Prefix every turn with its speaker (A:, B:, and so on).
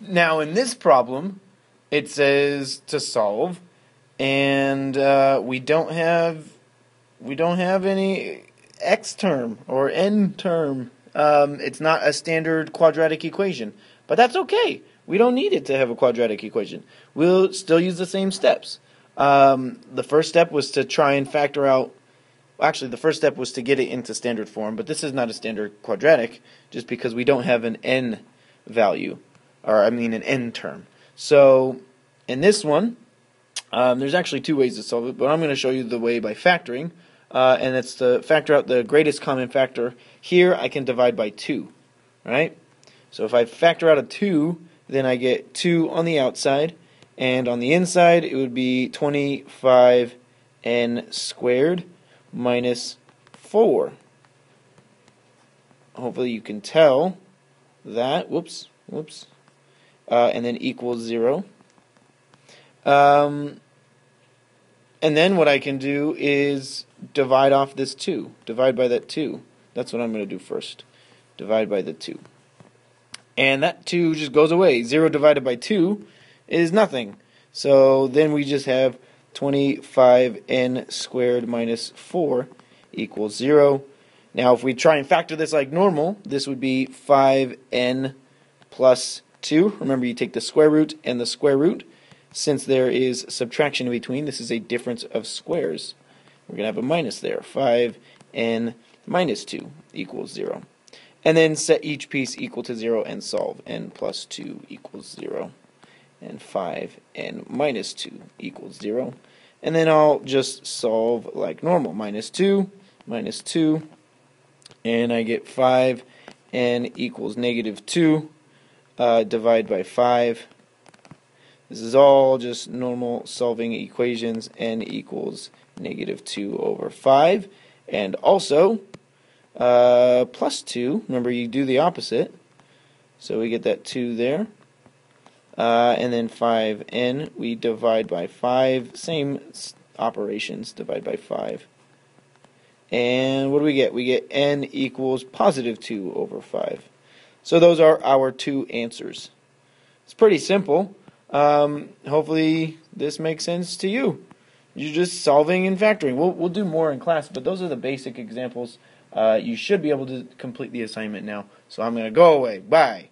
A: Now in this problem, it says to solve, and we don't have any x term or n term. It's not a standard quadratic equation, but that's okay. We don't need it to have a quadratic equation. We'll still use the same steps. The first step was to try and factor out. Actually, the first step was to get it into standard form, but this is not a standard quadratic just because we don't have an n value, or I mean an n term. So in this one, there's actually two ways to solve it, but I'm going to show you the way by factoring, and it's to factor out the greatest common factor. Here I can divide by 2, right? So if I factor out a 2, then I get 2 on the outside, and on the inside it would be 25n squared minus 4. Hopefully you can tell that. Whoops. And then equals 0. And then what I can do is divide off this 2. Divide by that 2. That's what I'm going to do first. Divide by the 2. And that 2 just goes away. 0 divided by 2 is nothing. So then we just have 25n squared minus 4 equals 0. Now if we try and factor this like normal, this would be 5n plus 2. Remember, you take the square root and the square root. Since there is subtraction in between, this is a difference of squares. We're going to have a minus there. 5n minus 2 equals 0. And then set each piece equal to 0 and solve. N plus 2 equals 0. And 5n minus 2 equals 0. And then I'll just solve like normal. Minus 2, and I get 5n equals negative 2. Divide by 5. This is all just normal solving equations. N equals negative 2 over 5. And also, plus 2. Remember, you do the opposite. So we get that 2 there. And then 5n, we divide by 5. Same operations, divide by 5. And what do we get? We get n equals positive 2 over 5. So those are our two answers. It's pretty simple. Hopefully this makes sense to you. You're just solving and factoring. We'll do more in class, but those are the basic examples. You should be able to complete the assignment now. So I'm going to go away. Bye.